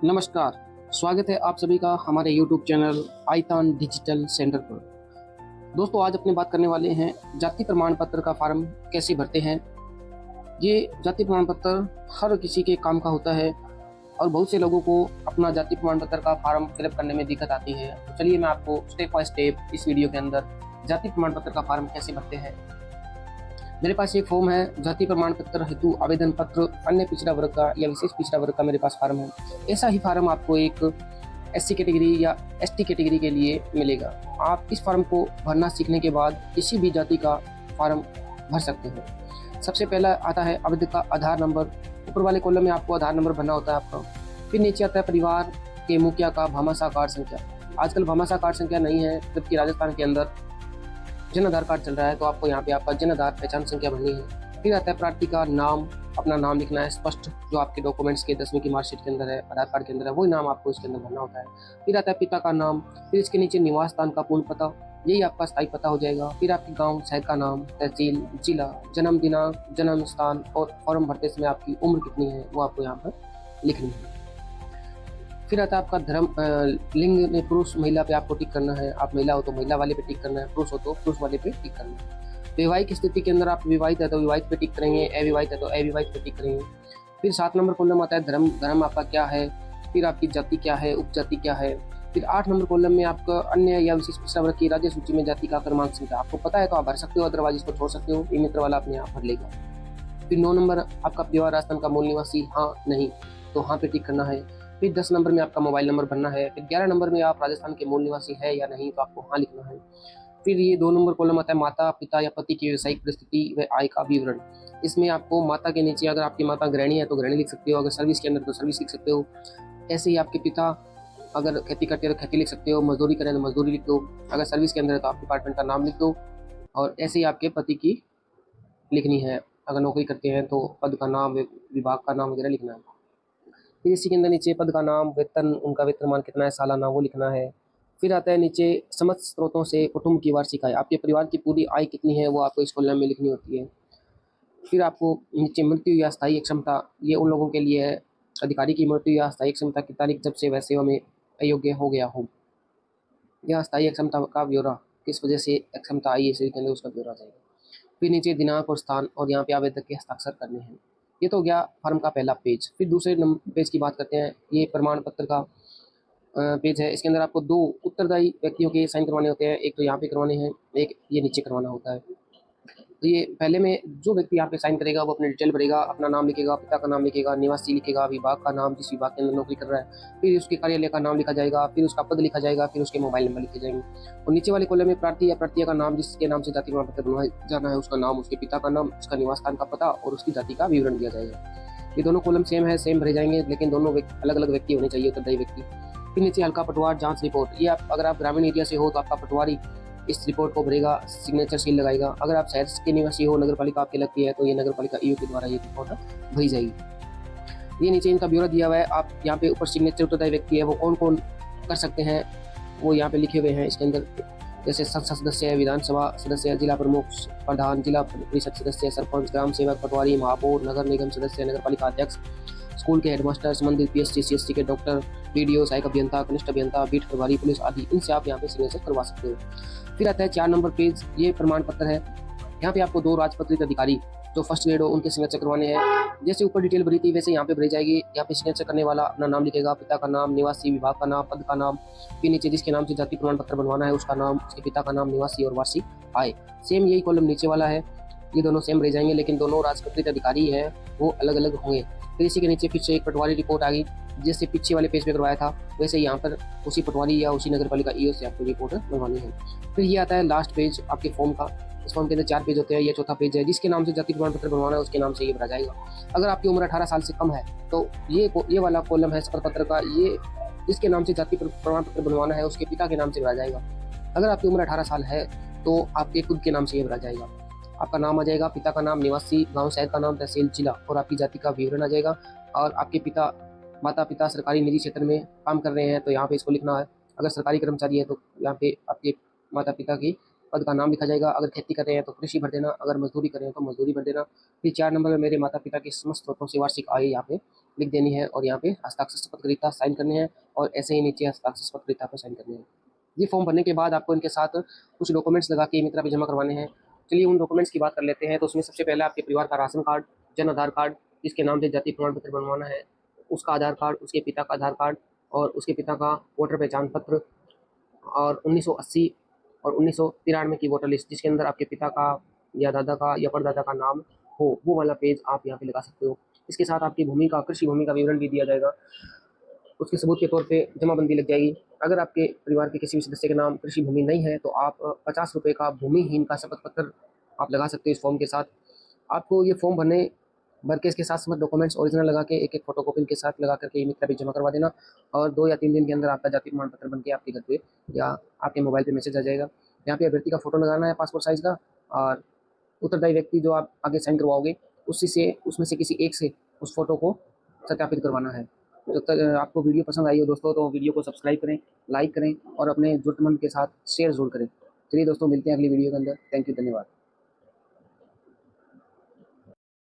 नमस्कार, स्वागत है आप सभी का हमारे YouTube चैनल आईतान डिजिटल सेंटर पर। दोस्तों, आज अपनी बात करने वाले हैं जाति प्रमाण पत्र का फॉर्म कैसे भरते हैं। ये जाति प्रमाण पत्र हर किसी के काम का होता है और बहुत से लोगों को अपना जाति प्रमाण पत्र का फॉर्म फिलअप करने में दिक्कत आती है। तो चलिए मैं आपको स्टेप बाय स्टेप इस वीडियो के अंदर जाति प्रमाण पत्र का फॉर्म कैसे भरते हैं। मेरे पास एक फॉर्म है, जाति प्रमाण पत्र हेतु आवेदन पत्र अन्य पिछड़ा वर्ग का या विशेष पिछड़ा वर्ग का मेरे पास फॉर्म है। ऐसा ही फॉर्म आपको एक एससी कैटेगरी या एसटी कैटेगरी के लिए मिलेगा। आप इस फॉर्म को भरना सीखने के बाद किसी भी जाति का फॉर्म भर सकते हो। सबसे पहला आता है आवेदक का आधार नंबर। ऊपर वाले कॉलम में आपको आधार नंबर भरना होता है आपका। फिर नीचे आता है परिवार के मुखिया का भामाशाह कार्ड संख्या। आजकल भामाशाह कार्ड संख्या नहीं है, जबकि राजस्थान के अंदर जन आधार कार्ड चल रहा है, तो आपको यहाँ पे आपका जन आधार पहचान संख्या भरनी है। फिर आता है प्रार्थी का नाम, अपना नाम लिखना है स्पष्ट, जो आपके डॉक्यूमेंट्स के 10वीं की मार्कशीट के अंदर है, आधार कार्ड के अंदर है, वही नाम आपको इसके अंदर भरना होता है। फिर आता है पिता का नाम, फिर इसके नीचे निवास स्थान का पूर्ण पता, यही आपका स्थायी पता हो जाएगा। फिर आपके गाँव शहर का नाम, तहसील, जिला, जन्म दिनांक, जन्म स्थान और फॉर्म भरते समय आपकी उम्र कितनी है वो आपको यहाँ पर लिखनी है। फिर आता है आपका धर्म, लिंग में पुरुष महिला पे आपको टिक करना है। आप महिला हो तो महिला वाले पे टिक करना है, पुरुष हो तो पुरुष वाले पे टिक करना है। वैवाहिक स्थिति के अंदर आप विवाहित है तो विवाहित पे टिक करेंगे, अविवाहित है तो अविवाहित पे टिक करेंगे। फिर 7 नंबर कॉलम आता है धर्म आपका क्या है, फिर आपकी जाति क्या है, उपजाति क्या है। फिर 8 नंबर कॉलम में आपका अन्य या विशेष पिछड़ा वर्ग की राज्य सूची में जाति का क्रमांक संख्या आपको पता है तो आप भर सकते हो, अदरवाइज इसको छोड़ सकते हो, ये मित्र वाला अपने आप भर लेगा। फिर 9 नंबर आपका परिवार राजस्थान का मूल निवासी हाँ नहीं तो हाँ पे टिक करना है। फिर 10 नंबर में आपका मोबाइल नंबर भरना है। फिर 11 नंबर में आप राजस्थान के मूल निवासी है या नहीं तो आपको हाँ लिखना है। फिर ये 2 नंबर कॉलम आता है माता पिता या पति की व्यवसायिक परिस्थिति व आय का विवरण। इसमें आपको माता के नीचे अगर आपकी माता गृहिणी है तो गृहिणी लिख सकते हो, अगर सर्विस के अंदर तो सर्विस लिख सकते हो। ऐसे ही आपके पिता अगर खेती करते हैं तो खेती लिख सकते हो, मजदूरी करें तो मजदूरी लिख दो, अगर सर्विस के अंदर है तो आप डिपार्टमेंट का नाम लिख दो। और ऐसे ही आपके पति की लिखनी है, अगर नौकरी करते हैं तो पद का नाम, विभाग का नाम वगैरह लिखना है। फिर इसी के अंदर नीचे पद का नाम, वेतन, उनका वेतनमान कितना है सालाना वो लिखना है। फिर आता है नीचे समस्त स्रोतों से कुटुंब की वार्षिक आय, आपके परिवार की पूरी आय कितनी है वो आपको इस कॉलम में लिखनी होती है। फिर आपको नीचे मृत्यु या स्थायी क्षमता, ये उन लोगों के लिए है अधिकारी की मृत्यु या स्थायी क्षमता की तारीख जब से वह सेवा में अयोग्य हो गया हो, या स्थायी क्षमता का ब्यौरा किस वजह से क्षमता आई है इसी के अंदर उसका ब्यौरा जाएगा। फिर नीचे दिनांक और स्थान और यहाँ पे आवेदक के हस्ताक्षर करने हैं। ये तो हो गया फॉर्म का पहला पेज। फिर दूसरे पेज की बात करते हैं। ये प्रमाण पत्र का पेज है। इसके अंदर आपको 2 उत्तरदायी व्यक्तियों के साइन करवाने होते हैं, एक तो यहाँ पे करवाने हैं, एक ये नीचे करवाना होता है। तो ये पहले में जो व्यक्ति यहाँ पे साइन करेगा वो अपने डिटेल भरेगा, अपना नाम लिखेगा, पिता का नाम लिखेगा, निवासी लिखेगा, विभाग का नाम जिस विभाग के अंदर नौकरी कर रहा है, फिर उसके कार्यालय का नाम लिखा जाएगा, फिर उसका पद लिखा जाएगा, फिर उसके मोबाइल नंबर लिखे जाएंगे। और नीचे वाले कॉलम में प्रार्थी या प्रार्थिया का नाम, जिसके नाम से जाति प्रमाण पत्र बनवाया जाना है उसका नाम, उसके पिता का नाम, उसका निवास स्थान का पता और उसकी जाति का विवरण दिया जाएगा। ये दोनों कॉलम सेम है, सेम भरे जाएंगे, लेकिन दोनों अलग अलग व्यक्ति होने चाहिए, उत्तरदायी व्यक्ति। फिर नीचे हल्का पटवार जांच रिपोर्ट, ये अगर आप ग्रामीण एरिया से हो तो आपका पटवारी इस रिपोर्ट को भरेगा, सिग्नेचर सील लगाएगा। अगर आप शहर के निवासी हो, नगर पालिका आपके लगती है तो ये नगर पालिका ईओ के द्वारा ये रिपोर्ट भरी जाएगी। ये नीचे इनका ब्यौरा दिया हुआ है। आप यहाँ पे ऊपर सिग्नेचर उत्तरदायी व्यक्ति है वो कौन कौन कर सकते हैं वो यहाँ पे लिखे हुए हैं इसके अंदर, जैसे संसद सदस्य, विधानसभा सदस्य, जिला प्रमुख, प्रधान, जिला परिषद सदस्य, सरपंच, ग्राम सेवक, पटवारी, महापौर, नगर निगम सदस्य, नगर पालिका अध्यक्ष, स्कूल के हेडमास्टर, संबंधित पीएससी सीएससी के डॉक्टर, बीडीओ, सहायक अभियंता, कनिष्ठ अभियंता, बीट प्रभारी, पुलिस आदि, इनसे आप यहाँ पे सिग्नेचर करवा सकते हो। फिर आता है 4 नंबर पेज, ये प्रमाण पत्र है। यहाँ पे आपको 2 राजपत्रित अधिकारी जो फर्स्ट ग्रेड हो उनके सिग्नेचर करवाने हैं। जैसे ऊपर डिटेल भरी थी वैसे यहाँ पे भरी जाएगी। यहाँ पे सिग्नेचर करने वाला अपना नाम लिखेगा, पिता का नाम, निवासी, विभाग का नाम, पद का नाम, फिर नीचे जिसके नाम से जाति प्रमाण पत्र बनवाना है उसका नाम, उसके पिता का नाम, निवासी और वार्षिक आय। सेम यही कॉलम नीचे वाला है, ये दोनों सेम रह जाएंगे, लेकिन दोनों राजपत्रित अधिकारी है वो अलग अलग होंगे। फिर इसी के नीचे फिर से एक पटवारी रिपोर्ट आ गई, जैसे पीछे वाले पेज पे करवाया था वैसे यहाँ पर उसी पटवारी या उसी नगर पालिका ईओ से आपको रिपोर्ट बनवानी है। फिर ये आता है लास्ट पेज आपके फॉर्म का। इस फॉर्म के अंदर 4 पेज होते हैं, ये चौथा पेज है। जिसके नाम से जाति प्रमाण पत्र बनवाना है उसके नाम से ये भरा जाएगा। अगर आपकी उम्र 18 साल से कम है तो ये वाला कॉलम है शपथ पत्र का, ये जिसके नाम से जाति प्रमाण पत्र बनवाना है उसके पिता के नाम से भरा जाएगा। अगर आपकी उम्र 18 साल है तो आपके खुद के नाम से ये भरा जाएगा। आपका नाम आ जाएगा, पिता का नाम, निवासी, गाँव शहर का नाम, तहसील, जिला और आपकी जाति का विवरण आ जाएगा। और आपके माता पिता सरकारी निजी क्षेत्र में काम कर रहे हैं तो यहाँ पे इसको लिखना है। अगर सरकारी कर्मचारी है तो यहाँ पे आपके माता पिता की पद का नाम लिखा जाएगा। अगर खेती कर रहे हैं तो कृषि भर देना, अगर मजदूरी कर रहे हैं तो मजदूरी भर देना। फिर 4 नंबर में मेरे माता पिता के समस्त स्रोतों से वार्षिक आय यहाँ पे लिख देनी है और यहाँ पे हस्ताक्षर शपथग्रहीता साइन करने हैं और ऐसे ही नीचे हस्ताक्षर शपथग्रहीता पर साइन करने हैं। ये फॉर्म भरने के बाद आपको इनके साथ कुछ डॉक्यूमेंट्स लगा के मित्रा पे जमा करवाने हैं। चलिए उन डॉक्यूमेंट्स की बात कर लेते हैं। तो उसमें सबसे पहले आपके परिवार का ration card, Jan Aadhaar card, जिसके नाम से जाति प्रमाण पत्र बनवाना है, उसका आधार कार्ड, उसके पिता का आधार कार्ड और उसके पिता का वोटर पहचान पत्र और 1980 और 1993 की वोटर लिस्ट जिसके अंदर आपके पिता का या दादा का या परदादा का नाम हो, वो वाला पेज आप यहाँ पे लगा सकते हो। इसके साथ आपकी भूमि का, कृषि भूमि का विवरण भी दिया जाएगा। उसके सबूत के तौर पे जमाबंदी लग जाएगी। अगर आपके परिवार के किसी भी सदस्य के नाम कृषि भूमि नहीं है तो आप 50 रुपये का भूमिहीन का शपथ पत्र आप लगा सकते हो इस फॉर्म के साथ। आपको ये फॉर्म भर के इसके साथ साथ डॉक्यूमेंट्स ओरिजिनल लगा के एक एक फोटोकॉपी के साथ लगा करके मित्रा पे जमा करवा देना और 2 या 3 दिन के अंदर आपका जाति प्रमाण पत्र बन के आपके घर पे या आपके मोबाइल पे मैसेज आ जाएगा। यहाँ पे अभ्यर्थी का फोटो लगाना है पासपोर्ट साइज का और उत्तरदायी व्यक्ति जो आप आगे साइन करवाओगे उसमें से किसी एक से उस फोटो को सत्यापित करवाना है। जब तक आपको वीडियो पसंद आई हो दोस्तों तो वीडियो को सब्सक्राइब करें, लाइक करें और अपने ज़रूरतमंद के साथ शेयर ज़रूर करें। चलिए दोस्तों मिलते हैं अगली वीडियो के अंदर। थैंक यू, धन्यवाद।